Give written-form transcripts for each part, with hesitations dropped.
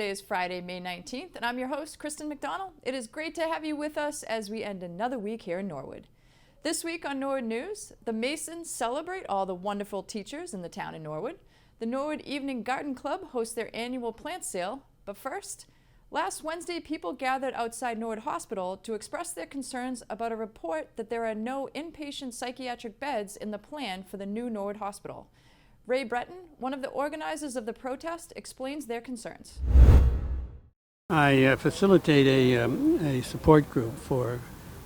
Today is Friday, May 19th, and I'm your host, Kristen McDonald. It is great to have you with us as we end another week here in Norwood. This week on Norwood News, the Masons celebrate all the wonderful teachers in the town of Norwood. The Norwood Evening Garden Club hosts their annual plant sale. But first, last Wednesday, people gathered outside Norwood Hospital to express their concerns about a report that there are no inpatient psychiatric beds in the plan for the new Norwood Hospital. Ray Breton, one of the organizers of the protest, explains their concerns. I facilitate a support group for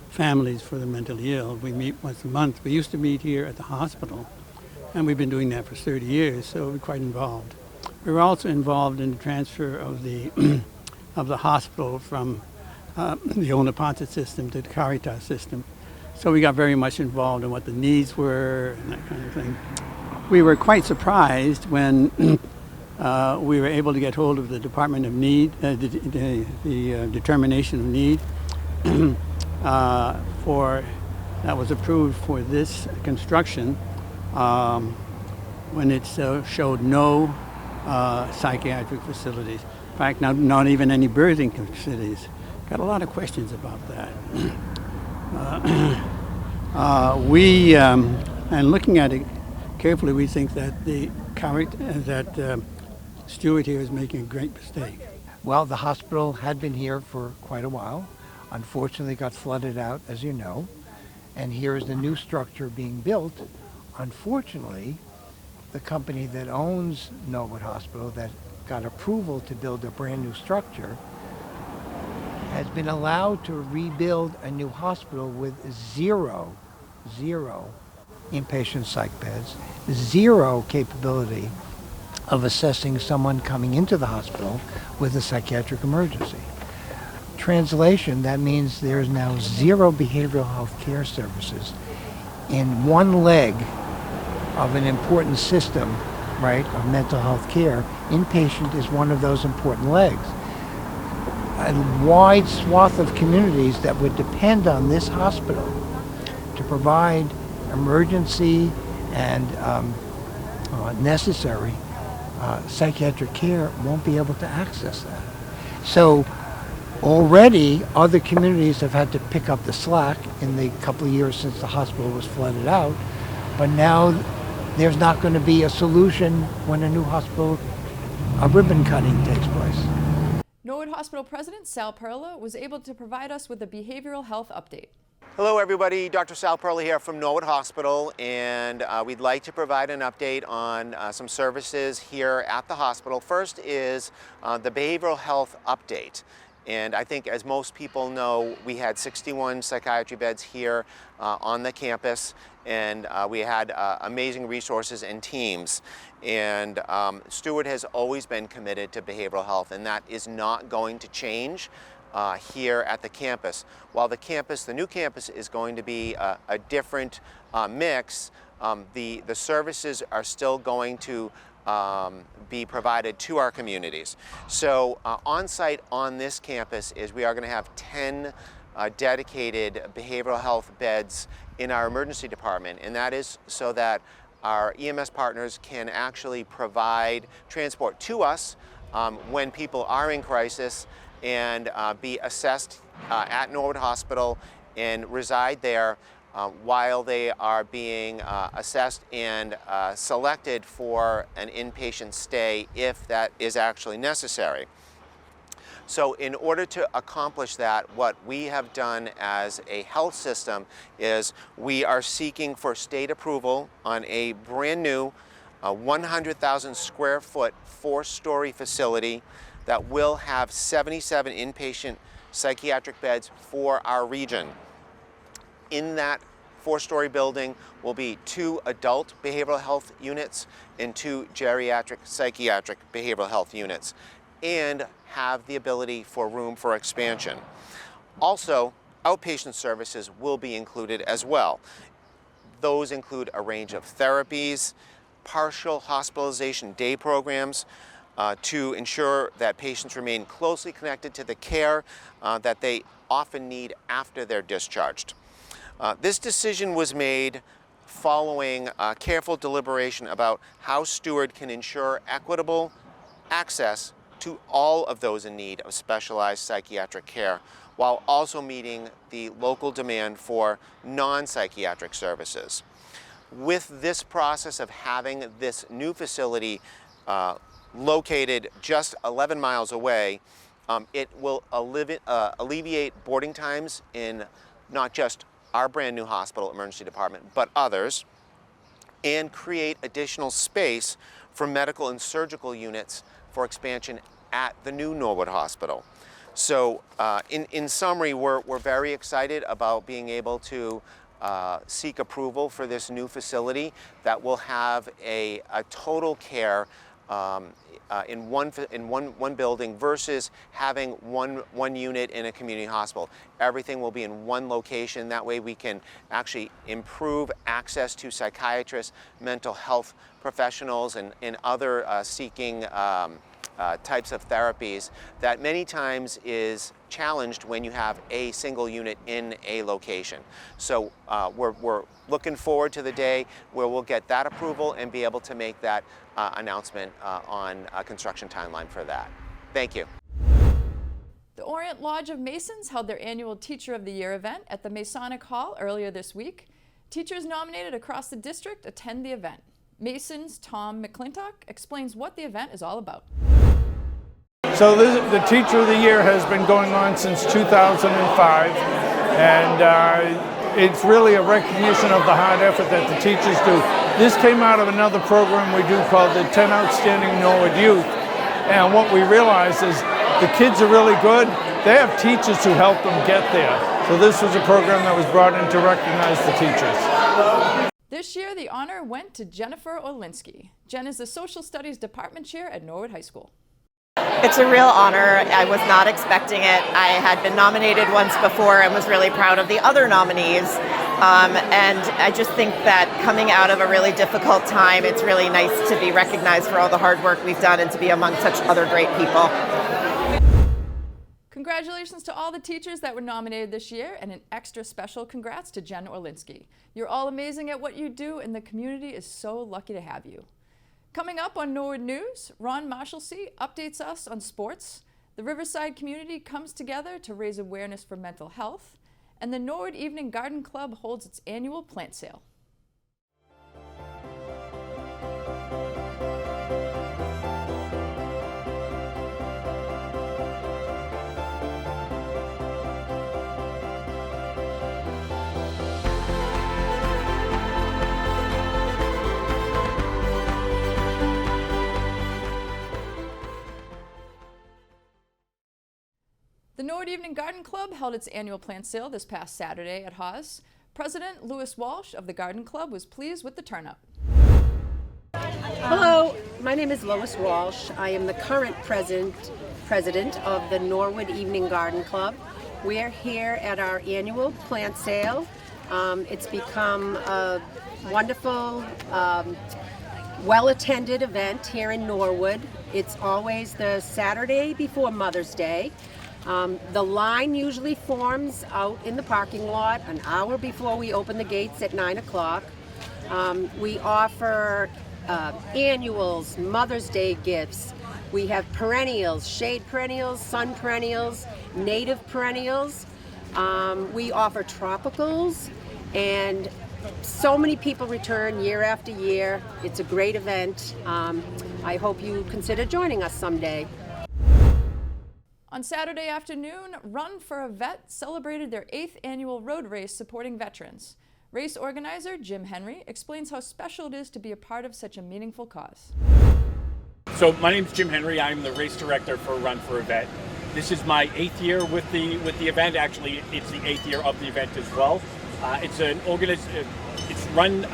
families for the mentally ill. We meet once a month. We used to meet here at the hospital, and we've been doing that for 30 years, so we're quite involved. We were also involved in the transfer of the of the hospital from the Onaponta system to the Caritas system. So we got very much involved in what the needs were and that kind of thing. We were quite surprised when we were able to get hold of the Department of Need, the determination of need that was approved for this construction when it showed no psychiatric facilities. In fact, not even any birthing facilities. Got a lot of questions about that. And looking at it carefully, we think that Stewart here is making a great mistake. Well, the hospital had been here for quite a while. Unfortunately, got flooded out, as you know. And here is the new structure being built. Unfortunately, the company that owns Norwood Hospital, that got approval to build a brand new structure, has been allowed to rebuild a new hospital with zero inpatient psych beds, zero capability of assessing someone coming into the hospital with a psychiatric emergency. Translation, that means there's now zero behavioral health care services in one leg of an important system, right, of mental health care. Inpatient is one of those important legs. A wide swath of communities that would depend on this hospital to provide emergency and necessary psychiatric care won't be able to access that. So already other communities have had to pick up the slack in the couple of years since the hospital was flooded out, but now there's not going to be a solution when a new hospital, a ribbon cutting takes place. Norwood Hospital President Sal Perla was able to provide us with a behavioral health update. Hello everybody, Dr. Sal Perla here from Norwood Hospital, and we'd like to provide an update on some services here at the hospital. First is the behavioral health update. And I think, as most people know, we had 61 psychiatry beds here on the campus, and we had amazing resources and teams. And Stewart has always been committed to behavioral health, and that is not going to change here at the campus. While the new campus is going to be a different mix, the services are still going to be provided to our communities. So on site on this campus we are going to have 10 dedicated behavioral health beds in our emergency department, and that is so that our EMS partners can actually provide transport to us when people are in crisis and be assessed at Norwood Hospital and reside there while they are being assessed and selected for an inpatient stay if that is actually necessary. So in order to accomplish that, what we have done as a health system is we are seeking for state approval on a brand new 100,000 square foot, 4-story facility that will have 77 inpatient psychiatric beds for our region. In that 4-story building will be 2 adult behavioral health units and 2 geriatric psychiatric behavioral health units, and have the ability for room for expansion. Also, outpatient services will be included as well. Those include a range of therapies, partial hospitalization day programs, to ensure that patients remain closely connected to the care that they often need after they're discharged. This decision was made following careful deliberation about how Stewart can ensure equitable access to all of those in need of specialized psychiatric care, while also meeting the local demand for non-psychiatric services. With this process of having this new facility located just 11 miles away, it will alleviate boarding times in not just our brand new hospital emergency department, but others, and create additional space for medical and surgical units for expansion at the new Norwood Hospital. So in summary, we're very excited about being able to seek approval for this new facility that will have a total care in one building versus having one unit in a community hospital. Everything will be in one location. That way we can actually improve access to psychiatrists, mental health professionals, and other seeking types of therapies that many times is challenged when you have a single unit in a location. So we're looking forward to the day where we'll get that approval and be able to make that announcement on a construction timeline for that. Thank you. The Orient Lodge of Masons held their annual Teacher of the Year event at the Masonic Hall earlier this week. Teachers nominated across the district attend the event. Masons Tom McClintock explains what the event is all about. So the Teacher of the Year has been going on since 2005, and it's really a recognition of the hard effort that the teachers do. This came out of another program we do called the 10 Outstanding Norwood Youth, and what we realized is the kids are really good. They have teachers who help them get there. So this was a program that was brought in to recognize the teachers. This year, the honor went to Jennifer Orlinsky. Jen is the Social Studies Department Chair at Norwood High School. It's a real honor. I was not expecting it. I had been nominated once before and was really proud of the other nominees. And I just think that coming out of a really difficult time, it's really nice to be recognized for all the hard work we've done and to be among such other great people. Congratulations to all the teachers that were nominated this year, and an extra special congrats to Jen Orlinsky. You're all amazing at what you do, and the community is so lucky to have you. Coming up on Norwood News, Ron Marshalsea updates us on sports. The Riverside community comes together to raise awareness for mental health, and the Norwood Evening Garden Club holds its annual plant sale. The Norwood Evening Garden Club held its annual plant sale this past Saturday at Haas. President Louis Walsh of the Garden Club was pleased with the turnout. Hello, my name is Lois Walsh. I am the current president of the Norwood Evening Garden Club. We are here at our annual plant sale. It's become a wonderful, well-attended event here in Norwood. It's always the Saturday before Mother's Day. The line usually forms out in the parking lot an hour before we open the gates at 9 o'clock. We offer annuals, Mother's Day gifts. We have perennials, shade perennials, sun perennials, native perennials. We offer tropicals, and so many people return year after year. It's a great event. I hope you consider joining us someday. On Saturday afternoon, Run for a Vet celebrated their 8th annual road race supporting veterans. Race organizer Jim Henry explains how special it is to be a part of such a meaningful cause. So my name is Jim Henry. I'm the race director for Run for a Vet. This is my 8th year with the event. Actually, it's the 8th year of the event as well. It's run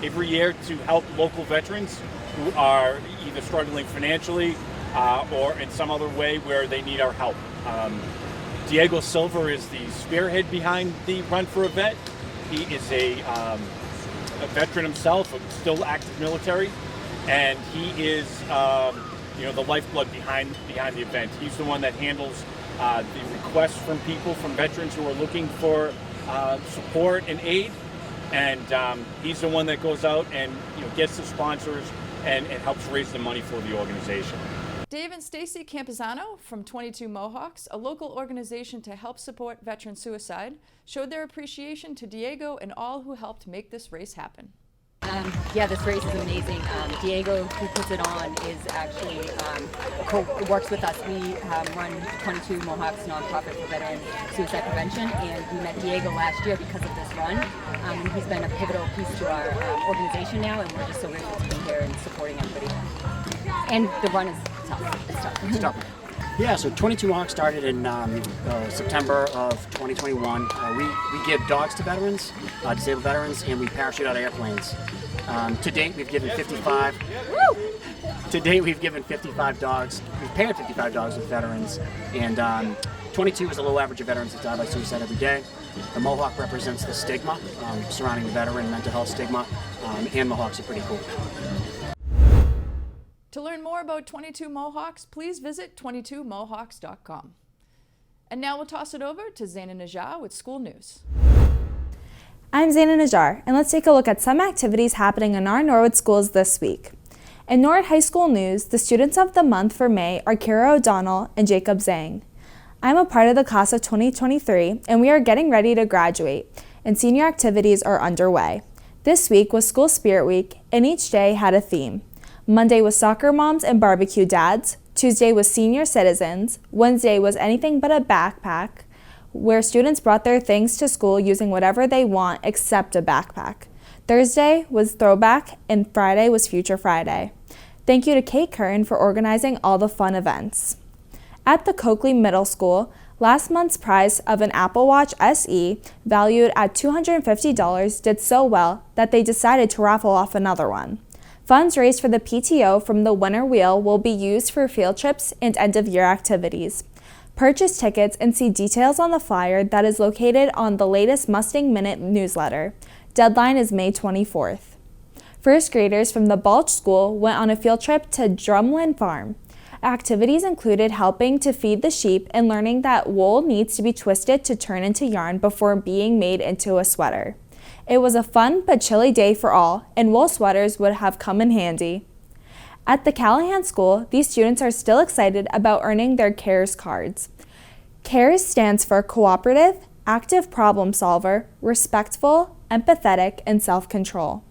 every year to help local veterans who are either struggling financially or in some other way where they need our help. Diego Silva is the spearhead behind the Run for a Vet. He is a veteran himself, still active military, and he is the lifeblood behind the event. He's the one that handles the requests from people, from veterans who are looking for support and aid, and he's the one that goes out and gets the sponsors and helps raise the money for the organization. Dave and Stacy Camposano from 22 Mohawks, a local organization to help support veteran suicide, showed their appreciation to Diego and all who helped make this race happen. Yeah, this race is amazing. Diego, who puts it on, is actually works with us. We run 22 Mohawks nonprofit for veteran suicide prevention, and we met Diego last year because of this run. And he's been a pivotal piece to our organization now, and we're just so grateful to be here and supporting everybody. And the run is tough. It's tough. It's tough. Yeah, so 22 Mohawks started in September of 2021. We give dogs to veterans, disabled veterans, and we parachute out of airplanes. To date, we've given 55. To date, we've given 55 dogs. We've paired 55 dogs with veterans, and 22 is the low average of veterans that die by suicide every day. The Mohawk represents the stigma surrounding the veteran, mental health stigma, and Mohawks are pretty cool. To learn more about 22 Mohawks, please visit 22mohawks.com. And now we'll toss it over to Zaina Najjar with school news. I'm Zaina Najjar, and let's take a look at some activities happening in our Norwood schools this week. In Norwood High School news, the students of the month for May are Kira O'Donnell and Jacob Zhang. I'm a part of the class of 2023, and we are getting ready to graduate, and senior activities are underway. This week was School Spirit Week, and each day had a theme. Monday was Soccer Moms and Barbecue Dads. Tuesday was Senior Citizens. Wednesday was Anything But a Backpack, where students brought their things to school using whatever they want except a backpack. Thursday was Throwback, and Friday was Future Friday. Thank you to Kate Curran for organizing all the fun events. At the Coakley Middle School, last month's prize of an Apple Watch SE, valued at $250, did so well that they decided to raffle off another one. Funds raised for the PTO from the winner wheel will be used for field trips and end-of-year activities. Purchase tickets and see details on the flyer that is located on the latest Mustang Minute newsletter. Deadline is May 24th. First graders from the Balch School went on a field trip to Drumlin Farm. Activities included helping to feed the sheep and learning that wool needs to be twisted to turn into yarn before being made into a sweater. It was a fun but chilly day for all, and wool sweaters would have come in handy. At the Callahan School, these students are still excited about earning their CARES cards. CARES stands for Cooperative, Active Problem Solver, Respectful, Empathetic, and Self-Control.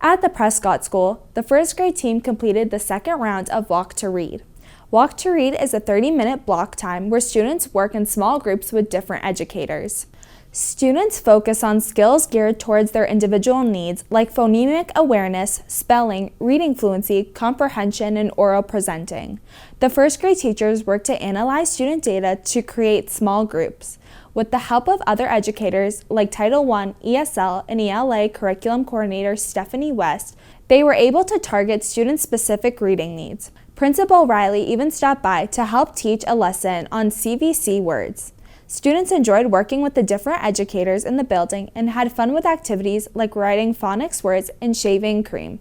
At the Prescott School, the first grade team completed the second round of Walk to Read. Walk to Read is a 30-minute block time where students work in small groups with different educators. Students focus on skills geared towards their individual needs like phonemic awareness, spelling, reading fluency, comprehension, and oral presenting. The first grade teachers work to analyze student data to create small groups. With the help of other educators like Title I, ESL, and ELA curriculum coordinator Stephanie West, they were able to target student-specific reading needs. Principal Riley even stopped by to help teach a lesson on CVC words. Students enjoyed working with the different educators in the building and had fun with activities like writing phonics words and shaving cream,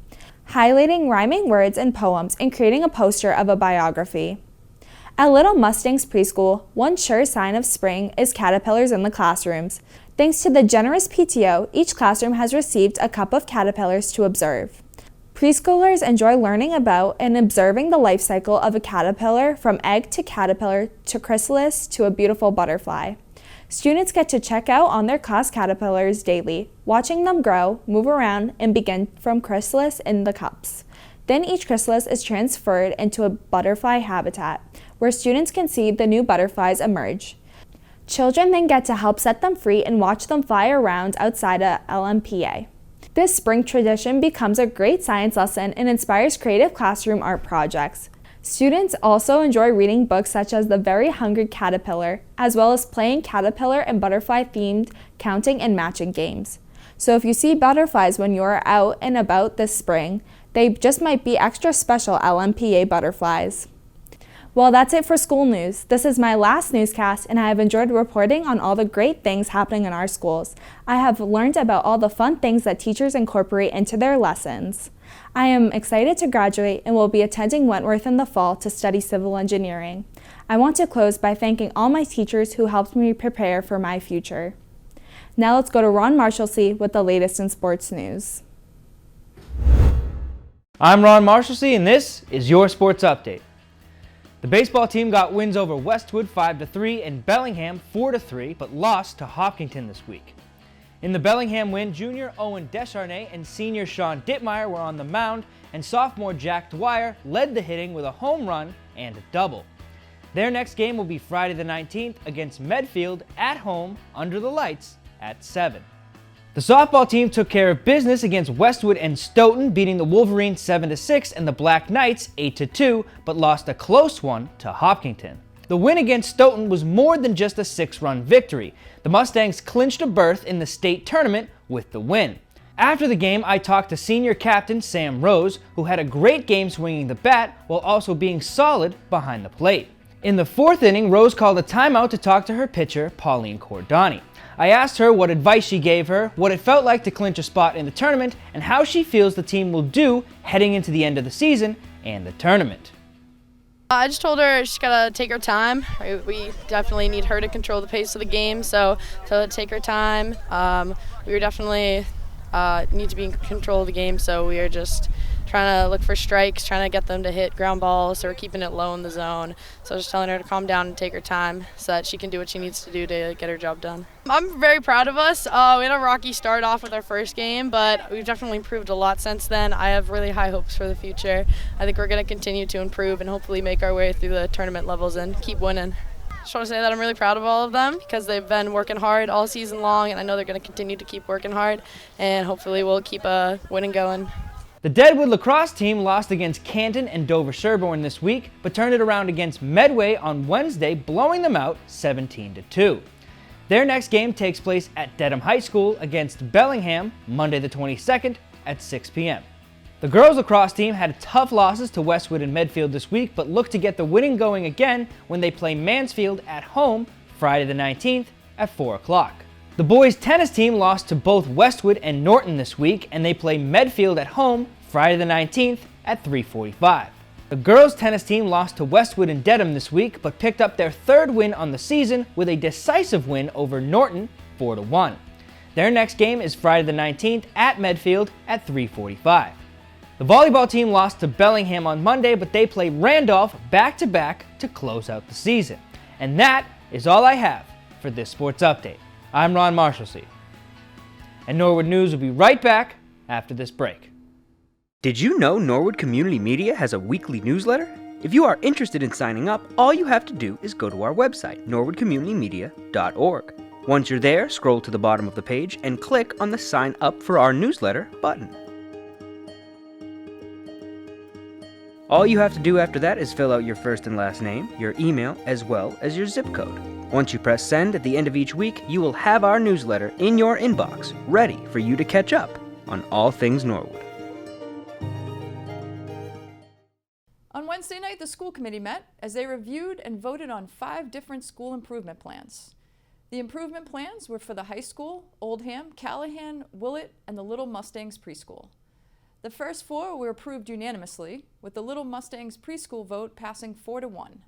highlighting rhyming words and poems, and creating a poster of a biography. At Little Mustangs Preschool, one sure sign of spring is caterpillars in the classrooms. Thanks to the generous PTO, each classroom has received a cup of caterpillars to observe. Preschoolers enjoy learning about and observing the life cycle of a caterpillar from egg to caterpillar to chrysalis to a beautiful butterfly. Students get to check out on their class caterpillars daily, watching them grow, move around, and begin from chrysalis in the cups. Then each chrysalis is transferred into a butterfly habitat, where students can see the new butterflies emerge. Children then get to help set them free and watch them fly around outside a LMPA. This spring tradition becomes a great science lesson and inspires creative classroom art projects. Students also enjoy reading books such as The Very Hungry Caterpillar, as well as playing caterpillar and butterfly-themed counting and matching games. So if you see butterflies when you're out and about this spring, they just might be extra special LMPA butterflies. Well, that's it for school news. This is my last newscast, and I have enjoyed reporting on all the great things happening in our schools. I have learned about all the fun things that teachers incorporate into their lessons. I am excited to graduate and will be attending Wentworth in the fall to study civil engineering. I want to close by thanking all my teachers who helped me prepare for my future. Now let's go to Ron Marshalsea with the latest in sports news. I'm Ron Marshalsea, and this is your Sports Update. The baseball team got wins over Westwood 5-3 and Bellingham 4-3, but lost to Hopkinton this week. In the Bellingham win, junior Owen Descharnay and senior Sean Dittmeyer were on the mound, and sophomore Jack Dwyer led the hitting with a home run and a double. Their next game will be Friday the 19th against Medfield at home under the lights at 7. The softball team took care of business against Westwood and Stoughton, beating the Wolverines 7-6 and the Black Knights 8-2, but lost a close one to Hopkinton. The win against Stoughton was more than just a 6-run victory. The Mustangs clinched a berth in the state tournament with the win. After the game, I talked to senior captain Sam Rose, who had a great game swinging the bat while also being solid behind the plate. In the 4th inning, Rose called a timeout to talk to her pitcher, Pauline Cordani. I asked her what advice she gave her, what it felt like to clinch a spot in the tournament, and how she feels the team will do heading into the end of the season and the tournament. I just told her she's got to take her time. We definitely need her to control the pace of the game, so to take her time. We were definitely need to be in control of the game, so we are just trying to look for strikes, trying to get them to hit ground balls, so we're keeping it low in the zone. So just telling her to calm down and take her time so that she can do what she needs to do to get her job done. I'm very proud of us. We had a rocky start off with our first game, but we've definitely improved a lot since then. I have really high hopes for the future. I think we're going to continue to improve and hopefully make our way through the tournament levels and keep winning. Just want to say that I'm really proud of all of them because they've been working hard all season long, and I know they're going to continue to keep working hard, and hopefully we'll keep winning going. The Deadwood lacrosse team lost against Canton and Dover Sherborne this week, but turned it around against Medway on Wednesday, blowing them out 17-2. Their next game takes place at Dedham High School against Bellingham Monday the 22nd at 6 p.m. The girls lacrosse team had tough losses to Westwood and Medfield this week, but look to get the winning going again when they play Mansfield at home Friday the 19th at 4 o'clock. The boys tennis team lost to both Westwood and Norton this week, and they play Medfield at home Friday the 19th at 3:45. The girls tennis team lost to Westwood and Dedham this week, but picked up their 3rd win on the season with a decisive win over Norton 4-1. Their next game is Friday the 19th at Medfield at 3:45. The volleyball team lost to Bellingham on Monday, but they play Randolph back-to-back to close out the season. And that is all I have for this sports update. I'm Ron Marshalsea, and Norwood News will be right back after this break. Did you know Norwood Community Media has a weekly newsletter? If you are interested in signing up, all you have to do is go to our website, norwoodcommunitymedia.org. Once you're there, scroll to the bottom of the page and click on the Sign Up for Our Newsletter button. All you have to do after that is fill out your first and last name, your email, as well as your zip code. Once you press send at the end of each week, you will have our newsletter in your inbox, ready for you to catch up on all things Norwood. On Wednesday night, the school committee met as they reviewed and voted on 5 different school improvement plans. The improvement plans were for the high school, Oldham, Callahan, Willett, and the Little Mustangs preschool. The first 4 were approved unanimously, with the Little Mustangs preschool vote passing 4-1.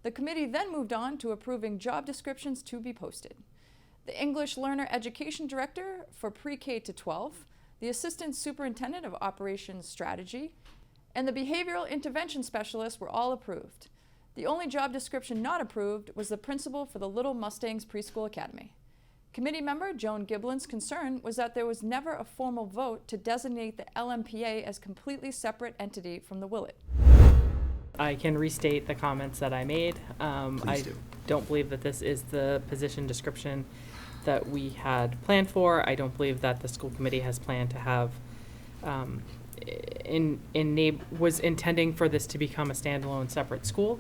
The committee then moved on to approving job descriptions to be posted. The English Learner Education Director for pre-K to 12, the Assistant Superintendent of Operations Strategy, and the Behavioral Intervention Specialist were all approved. The only job description not approved was the principal for the Little Mustangs Preschool Academy. Committee member Joan Giblin's concern was that there was never a formal vote to designate the LMPA as completely separate entity from the Willett. I can restate the comments that I made. I don't believe that this is the position description that we had planned for. I don't believe that the school committee has planned to have was intending for this to become a standalone separate school.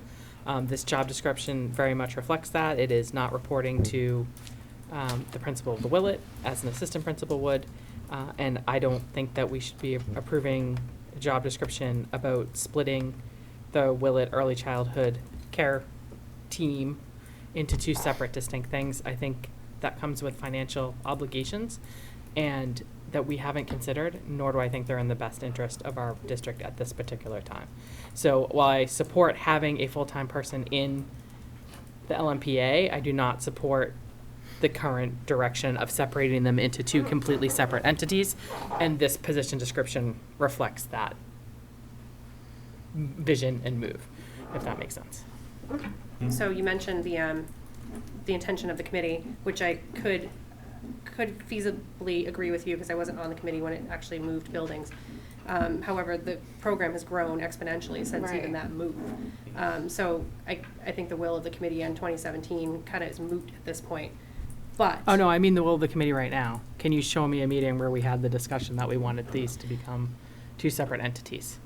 This job description very much reflects that. It is not reporting to the principal of the Willett as an assistant principal would, and I don't think that we should be approving a job description about splitting the Willett early childhood care team into 2 separate distinct things. I think that comes with financial obligations and that we haven't considered, nor do I think they're in the best interest of our district at this particular time. So while I support having a full-time person in the LMPA, I do not support the current direction of separating them into 2 completely separate entities, and this position description reflects that vision and move, if that makes sense. So you mentioned the intention of the committee, which I could feasibly agree with you because I wasn't on the committee when it actually moved buildings. However, the program has grown exponentially since even that move. So I think the will of the committee in 2017 kind of is moot at this point. But oh no, I mean the will of the committee right now. Can you show me a meeting where we had the discussion that we wanted these to become two separate entities?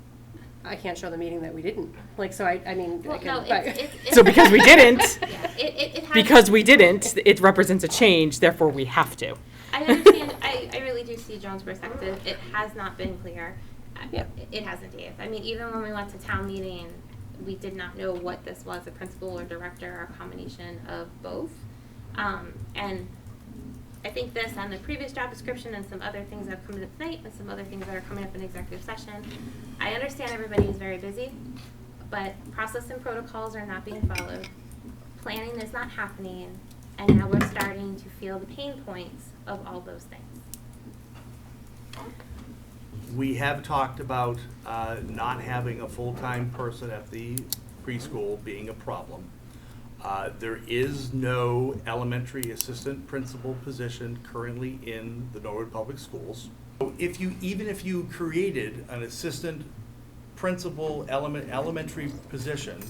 I can't show the meeting that we didn't. Like, so I mean, well, I can, no, so because we didn't, it because we didn't, it represents a change, therefore we have to. I understand, I really do see Joan's perspective. It has not been clear. Yeah. It hasn't, Dave. I mean, even when we went to town meeting, we did not know what this was, a principal or director or a combination of both. And I think this and the previous job description and some other things that have come up tonight and some other things that are coming up in executive session. I understand everybody is very busy, but process and protocols are not being followed. Planning is not happening, and now we're starting to feel the pain points of all those things. We have talked about not having a full-time person at the preschool being a problem. There is no elementary assistant principal position currently in the Norwood Public Schools. Even if you created an assistant principal elementary position,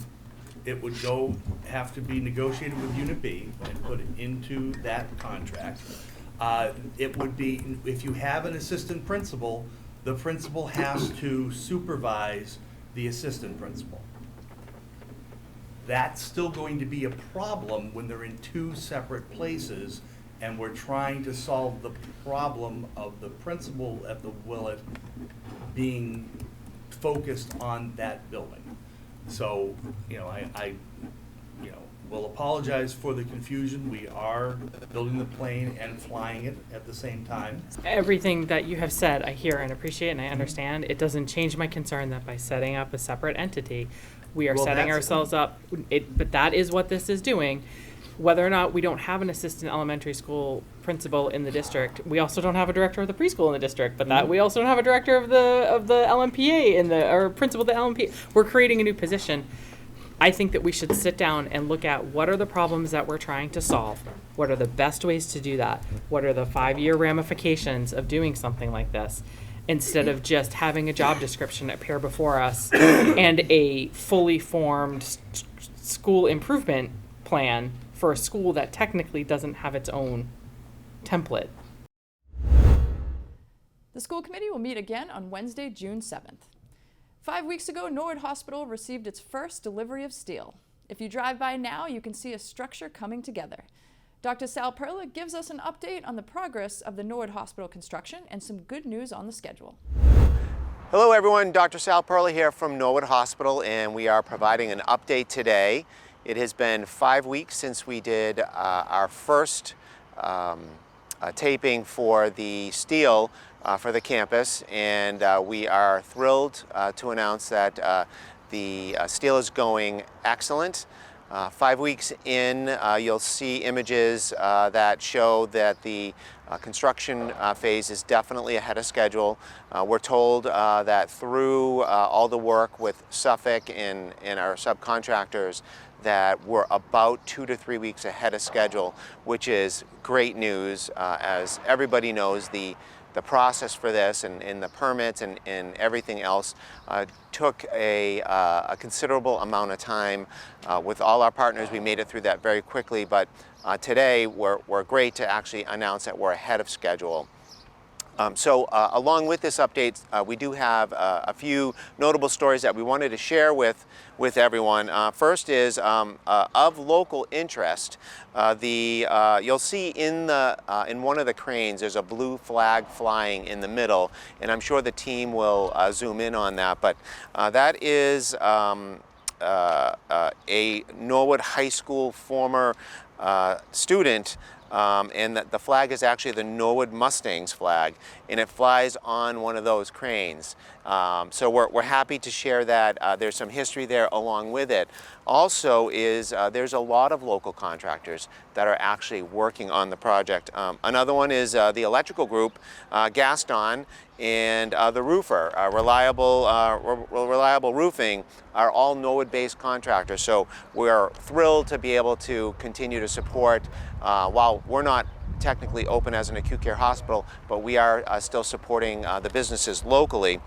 it would have to be negotiated with Unit B and put it into that contract. It would be, if you have an assistant principal, the principal has to supervise the assistant principal. That's still going to be a problem when they're in two separate places and we're trying to solve the problem of the principal at the Willett being focused on that building. So, I will apologize for the confusion. We are building the plane and flying it at the same time. Everything that you have said, I hear and appreciate and I understand. It doesn't change my concern that by setting up a separate entity, we are setting ourselves up, but that is what this is doing. Whether or not we don't have an assistant elementary school principal in the district, we also don't have a director of the preschool in the district, but that we also don't have a director of the LMPA or principal of the LMPA. We're creating a new position. I think that we should sit down and look at what are the problems that we're trying to solve. What are the best ways to do that? What are the 5-year ramifications of doing something like this? Instead of just having a job description appear before us and a fully formed school improvement plan for a school that technically doesn't have its own template. The school committee will meet again on Wednesday, June 7th. 5 weeks ago, Norwood Hospital received its first delivery of steel. If you drive by now, you can see a structure coming together. Dr. Sal Perla gives us an update on the progress of the Norwood Hospital construction and some good news on the schedule. Hello everyone, Dr. Sal Perla here from Norwood Hospital, and we are providing an update today. It has been 5 weeks since we did our first taping for the steel for the campus, and we are thrilled to announce that the steel is going excellent. 5 weeks in, you'll see images that show that the construction phase is definitely ahead of schedule. We're told that through all the work with Suffolk and our subcontractors that we're about 2 to 3 weeks ahead of schedule, which is great news. As everybody knows, the process for this and the permits and everything else took a considerable amount of time. With all our partners, we made it through that very quickly, but today we're great to actually announce that we're ahead of schedule. So along with this update, we do have a few notable stories that we wanted to share with everyone. First is of local interest. You'll see in one of the cranes there's a blue flag flying in the middle, and I'm sure the team will zoom in on that. But that is a Norwood High School former student. And the flag is actually the Norwood Mustangs flag, and it flies on one of those cranes. So we're happy to share that. There's some history there along with it. also is there's a lot of local contractors that are actually working on the project. Another one is the electrical group, Gaston, and the roofer, Reliable Roofing, are all Norwood-based contractors. So we're thrilled to be able to continue to support, while we're not technically open as an acute care hospital, but we are still supporting the businesses locally.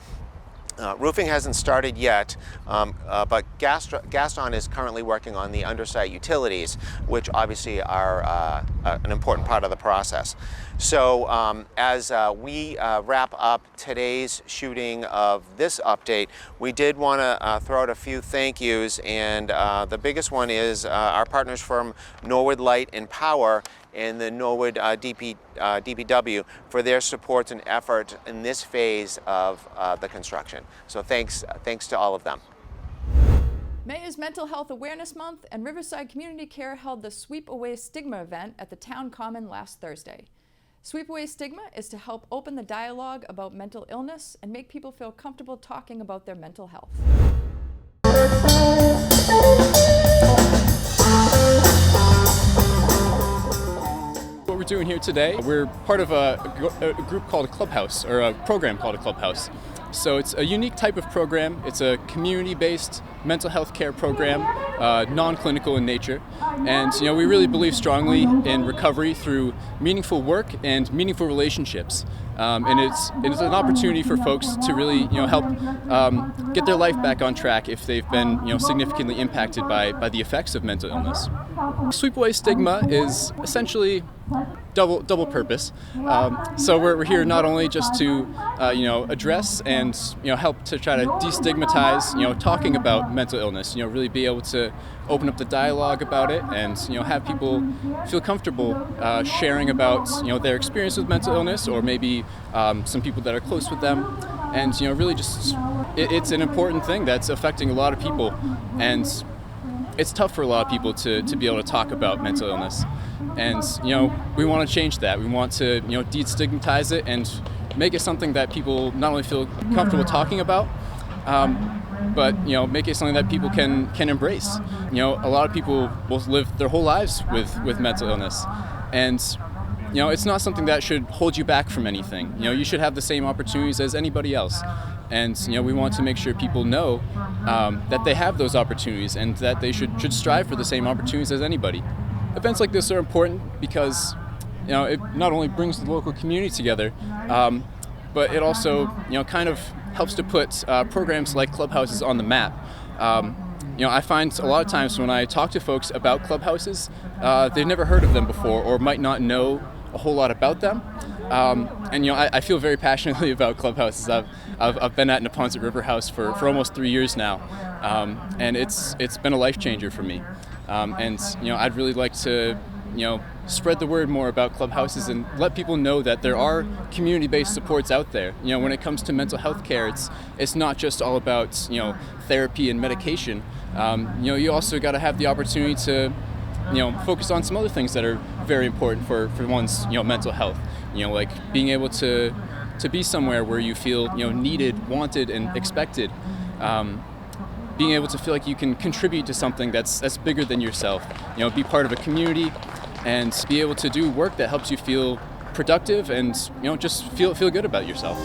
Roofing hasn't started yet, but Gaston is currently working on the undersite utilities, which obviously are an important part of the process. So as we wrap up today's shooting of this update, we did want to throw out a few thank yous, and the biggest one is our partners from Norwood Light and Power and the Norwood DPW for their support and effort in this phase of the construction. So thanks to all of them. May is Mental Health Awareness Month, and Riverside Community Care held the Sweep Away Stigma event at the Town Common last Thursday. Sweep Away Stigma is to help open the dialogue about mental illness and make people feel comfortable talking about their mental health. What we're doing here today, we're part of a group called a Clubhouse, or a program called a Clubhouse. So it's a unique type of program. It's a community-based mental health care program, non-clinical in nature. And we really believe strongly in recovery through meaningful work and meaningful relationships. And it's an opportunity for folks to really help get their life back on track if they've been significantly impacted by the effects of mental illness. Sweep Away Stigma is essentially double purpose. So we're here not only just to address and help to try to destigmatize talking about mental illness, really be able to open up the dialogue about it and have people feel comfortable sharing about their experience with mental illness, or maybe some people that are close with them, and really just it's an important thing that's affecting a lot of people, and it's tough for a lot of people to be able to talk about mental illness. And we want to change that. We want to destigmatize it and make it something that people not only feel comfortable talking about, but make it something that people can embrace. A lot of people will live their whole lives with mental illness, and it's not something that should hold you back from anything. You should have the same opportunities as anybody else. And we want to make sure people know that they have those opportunities and that they should strive for the same opportunities as anybody. Events like this are important because it not only brings the local community together, but it also kind of helps to put programs like Clubhouses on the map. I find a lot of times when I talk to folks about Clubhouses, they've never heard of them before or might not know a whole lot about them. And I feel very passionately about Clubhouses. I've been at Neponset River House for almost 3 years now, and it's been a life changer for me. And I'd really like to spread the word more about Clubhouses and let people know that there are community-based supports out there. When it comes to mental health care, it's not just all about therapy and medication. You also got to have the opportunity to focus on some other things that are very important for one's mental health. Like being able to be somewhere where you feel needed, wanted, and expected. Being able to feel like you can contribute to something that's bigger than yourself. Be part of a community and be able to do work that helps you feel productive and just feel good about yourself.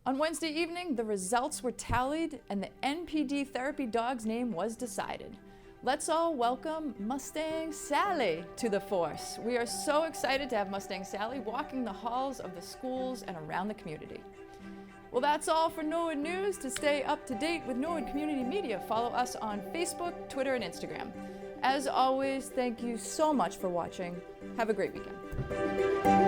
On Wednesday evening, the results were tallied and the NPD therapy dog's name was decided. Let's all welcome Mustang Sally to the force. We are so excited to have Mustang Sally walking the halls of the schools and around the community. Well, that's all for Norwood News. To stay up to date with Norwood Community Media, follow us on Facebook, Twitter, and Instagram. As always, thank you so much for watching. Have a great weekend.